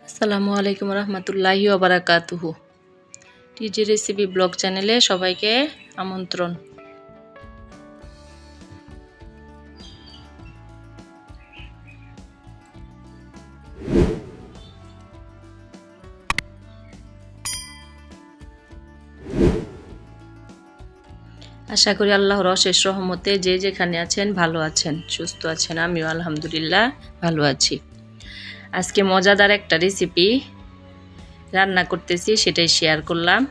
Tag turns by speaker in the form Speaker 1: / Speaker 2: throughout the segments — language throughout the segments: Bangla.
Speaker 1: আসসালামু আলাইকুম রহমতুল্লাহি ওয়া বারাকাতুহু। টিজি রেসিপি ব্লগ চ্যানেলে সবাইকে আমন্ত্রণ। আশা করি আল্লাহর অশেষ রহমতে যে যেখানে আছেন ভালো আছেন, সুস্থ আছেন। আমিও আলহামদুলিল্লাহ ভালো আছি। আজকে মজাদার একটা রেসিপি রান্না করতেছি, সেটাই শেয়ার করলাম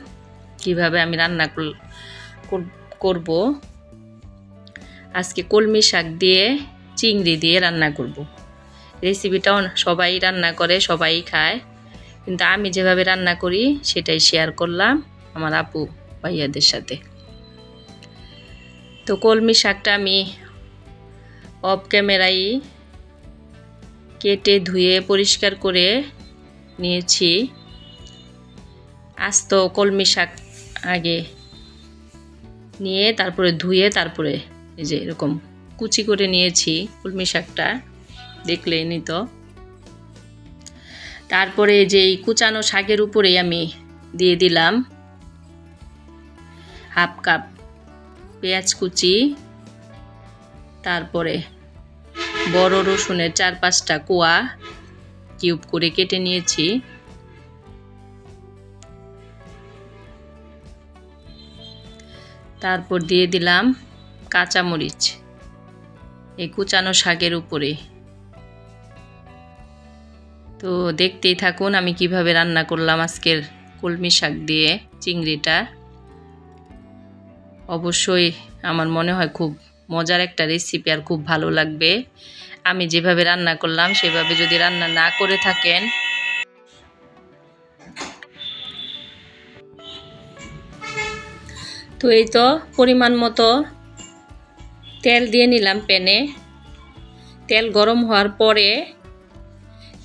Speaker 1: কিভাবে আমি রান্না করব। আজকে কলমি শাক দিয়ে চিংড়ি দিয়ে রান্না করব। রেসিপিটাও সবাই রান্না করে, সবাই খায়, কিন্তু আমি যেভাবে রান্না করি সেটাই শেয়ার করলাম আমার আপু ভাইয়াদের সাথে। তো কলমি শাকটা আমি অফ ক্যামেরায় কেটে ধুয়ে পরিষ্কার করে নিয়েছি। আস্ত কলমি শাক আগে নিয়ে তারপরে ধুয়ে তারপরে এই যে এরকম কুচি করে নিয়েছি কলমি শাকটা, দেখলেই নিত। তারপরে যে কুচানো শাকের উপরেই আমি দিয়ে দিলাম হাফ কাপ পেঁয়াজ কুচি, তারপরে বড় রসুনের 4-5টা কোয়া কিউব করে কেটে নিয়েছি। তারপর দিয়ে দিলাম কাঁচামরিচ এই কুচানো শাকের উপরে। তো দেখতেই থাকুন আমি কিভাবে রান্না করলাম আজকের কলমি শাক দিয়ে চিংড়িটা। অবশ্যই আমার মনে হয় খুব মজার একটা রেসিপি আর খুব ভালো লাগবে। আমি যেভাবে রান্না করলাম সেভাবে যদি রান্না না করে থাকেন তো এই তো পরিমাণ মতো তেল দিয়ে নিলাম প্যানে। তেল গরম হওয়ার পরে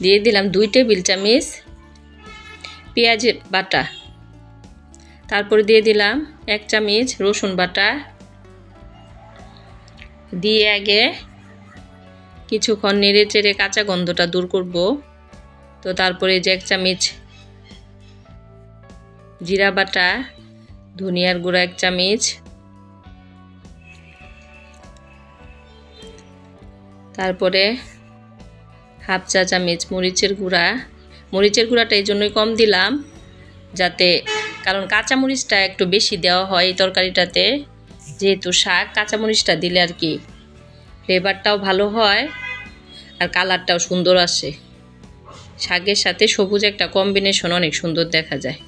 Speaker 1: দিয়ে দিলাম 2 টেবিল চামচ পেঁয়াজ বাটা, তারপরে দিয়ে দিলাম 1 চামচ রসুন বাটা, দিয়ে আগে কিছুক্ষণ নেড়ে চেড়ে কাঁচা গন্ধটা দূর করব। তো তারপরে যে 1 চামচ জিরা বাটা, ধনিয়ার গুঁড়া 1 চামচ, তারপরে হাফ চা চামচ মরিচের গুঁড়া। মরিচের গুঁড়াটা এই জন্যই কম দিলাম যাতে, কারণ কাঁচামরিচটা একটু বেশি দেওয়া হয় এই তরকারিটাতে, যেহেতু শাক কাঁচামরিচটা দিলে আর কি ফ্লেভারটাও ভালো হয় আর কালারটাও সুন্দর আসে। শাকের সাথে সবুজ একটা কম্বিনেশন অনেক সুন্দর দেখা যায়।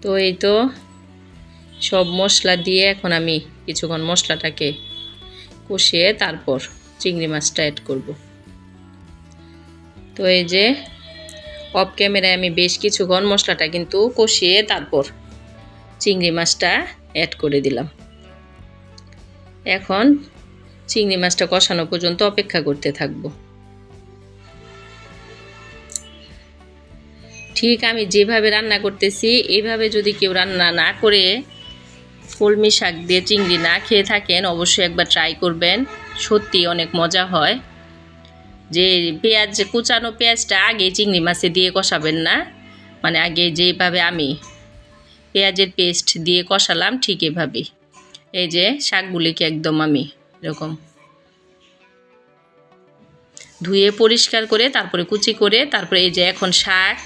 Speaker 1: তো এই তো সব মশলা দিয়ে এখন আমি কিছুক্ষণ মশলাটাকে কষিয়ে তারপর চিংড়ি মাছটা অ্যাড করব। তো এই যে অফ ক্যামেরায় আমি বেশ কিছুক্ষণ মশলাটা কিন্তু কষিয়ে তারপর চিংড়ি মাছটা অ্যাড করে দিলাম। এখন চিংড়ি মাছটা কষানো পর্যন্ত অপেক্ষা করতে থাকব। ঠিক আমি যেভাবে রান্না করতেছি এইভাবে যদি কেউ রান্না না করে কলমি শাক দিয়ে চিংড়ি না খেয়ে থাকেন অবশ্যই একবার ট্রাই করবেন, সত্যি অনেক মজা হয়। যে পেঁয়াজ কুচানো পেঁয়াজটা আগে চিংড়ি মাছে দিয়ে কষাবেন না, মানে আগে যেভাবে আমি পেঁয়াজের পেস্ট দিয়ে কষালাম ঠিক এভাবেই এই যে শাকগুলিকে একদম আমি এরকম ধুয়ে পরিষ্কার করে তারপরে কুচি করে তারপরে এই যে এখন শাক,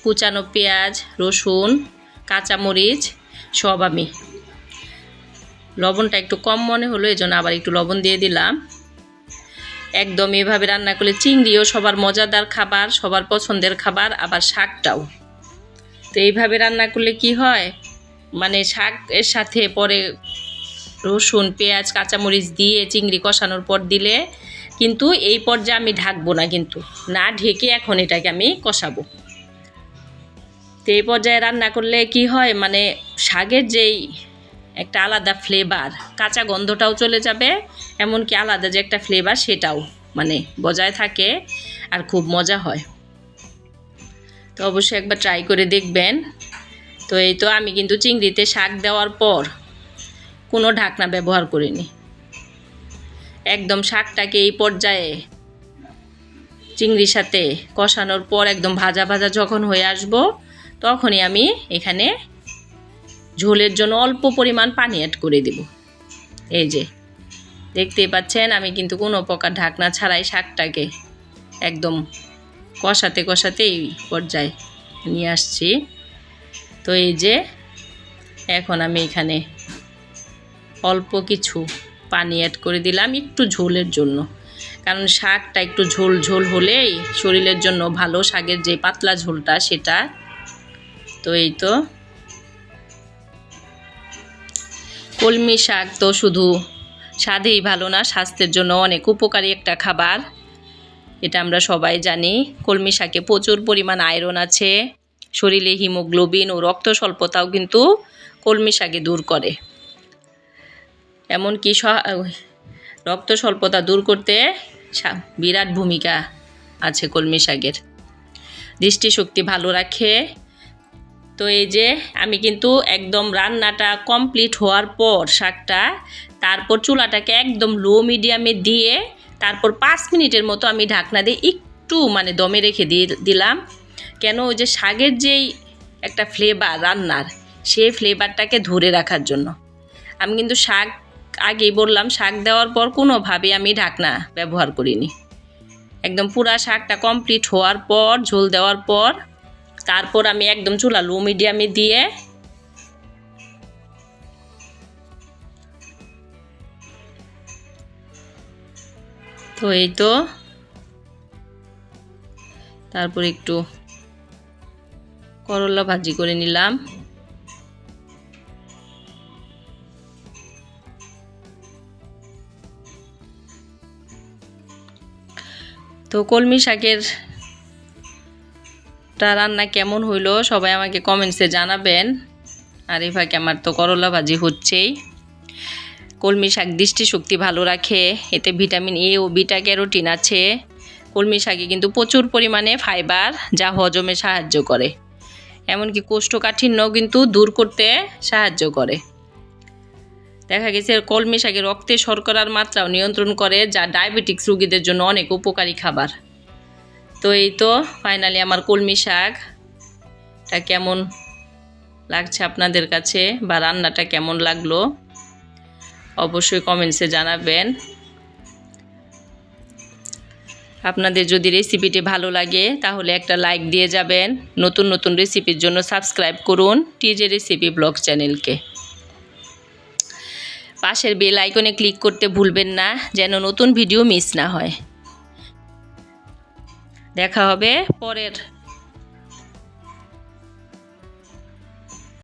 Speaker 1: কুচানো পেঁয়াজ, রসুন, কাঁচামরিচ সব আমি, লবণটা একটু কম মনে হলো এই জন্য আবার একটু লবণ দিয়ে দিলাম। একদম এভাবে রান্না করলে চিংড়িও সবার মজাদার খাবার, সবার পছন্দের খাবার, আবার শাকটাও। তো এইভাবে রান্না করলে কি হয়, মানে শাকের সাথে পরে রসুন, পেঁয়াজ, কাঁচামরিচ দিয়ে চিংড়ি কষানোর পর দিলে কিন্তু এই পর্যায়ে আমি ঢাকবো না, কিন্তু না ঢেকে এখন এটাকে আমি কষাবো। তো এই পর্যায়ে রান্না করলে কি হয়, মানে শাকের যেই একটা আলাদা ফ্লেভার, কাঁচা গন্ধটাও চলে যাবে, এমনকি আলাদা যে একটা ফ্লেভার সেটাও মানে বজায় থাকে আর খুব মজা হয়। তো অবশ্যই একবার ট্রাই করে দেখবেন। তো এই তো আমি কিন্তু চিংড়িতে শাক দেওয়ার পর কোনো ঢাকনা ব্যবহার করিনি, একদম শাকটাকে এই পর্যায়ে চিংড়ির সাথে কষানোর পর একদম ভাজা ভাজা যখন হয়ে আসবো তখনই আমি এখানে ঝোলের জন্য অল্প পরিমাণ পানি অ্যাড করে দেব। এই যে দেখতেই পাচ্ছেন আমি কিন্তু কোনো প্রকার ঢাকনা ছাড়াই শাকটাকে একদম কষাতে কষাতে এই পর্যায়ে নিয়ে আসছি। তো এই যে এখন আমি এখানে অল্প কিছু পানি অ্যাড করে দিলাম একটু ঝোলের জন্য, কারণ শাকটা একটু ঝোল ঝোল হলেই শরীরের জন্য ভালো, শাকের যে পাতলা ঝোলটা সেটা। তো এই তো কলমি শাক তো শুধু স্বাদেই ভালো না, স্বাস্থ্যের জন্য অনেক উপকারী একটা খাবার, এটা আমরা সবাই জানি। কলমি শাকে প্রচুর পরিমাণ আয়রন আছে, শরীরে হিমোগ্লোবিন ও রক্ত স্বল্পতাও কিন্তু কলমি শাকে দূর করে। এমনকি রক্ত স্বল্পতা দূর করতে বিরাট ভূমিকা আছে কলমি শাকের, দৃষ্টিশক্তি ভালো রাখে। তো এই যে আমি কিন্তু একদম রান্নাটা কমপ্লিট হওয়ার পর শাকটা তারপর চুলাটাকে একদম লো মিডিয়ামে দিয়ে তারপর 5 মিনিটের মতো আমি ঢাকনা দিয়ে একটু মানে দমে রেখে দিলাম। কেন, ওই যে শাকের যেই একটা ফ্লেভার রান্নার, সেই ফ্লেভারটাকে ধরে রাখার জন্য। আমি কিন্তু শাক আগেই বললাম, শাক দেওয়ার পর কোনোভাবে আমি ঢাকনা ব্যবহার করিনি। একদম পুরা শাকটা কমপ্লিট হওয়ার পর ঝোল দেওয়ার পর তারপর আমি একদম চুলা লো মিডিয়ামে দিয়ে তো এই তো তারপর একটু করলা ভাজি করে নিলাম। তো কলমি শাকের রান্না কেমন হইলো সবাই আমাকে কমেন্টসে জানাবেন। আর এই ফাঁকে আমার তো করলা ভাজি হচ্ছেই। কলমি শাক দৃষ্টিশক্তি ভালো রাখে, এতে ভিটামিন এ ও বিটা ক্যারোটিন আছে। কলমি শাকে কিন্তু প্রচুর পরিমাণে ফাইবার, যা হজমে সাহায্য করে, এমনকি কোষ্ঠকাঠিন্যও কিন্তু দূর করতে সাহায্য করে। দেখা গেছে কলমি শাকে রক্তে শর্করার মাত্রাও নিয়ন্ত্রণ করে, যা ডায়াবেটিক্স রোগীদের জন্য অনেক উপকারী খাবার। তো এই তো ফাইনালি আমার কলমি শাকটা কেমন লাগছে আপনাদের কাছে, বা রান্নাটা কেমন লাগলো অবশ্যই কমেন্টসে জানাবেন। আপনাদের যদি রেসিপিটি ভালো লাগে তাহলে একটা লাইক দিয়ে যাবেন। নতুন নতুন রেসিপির জন্য সাবস্ক্রাইব করুন টিজে রেসিপি ব্লগ চ্যানেলকে। পাশের বেল আইকনে ক্লিক করতে ভুলবেন না, যেন নতুন ভিডিও মিস না হয়। দেখা হবে পরের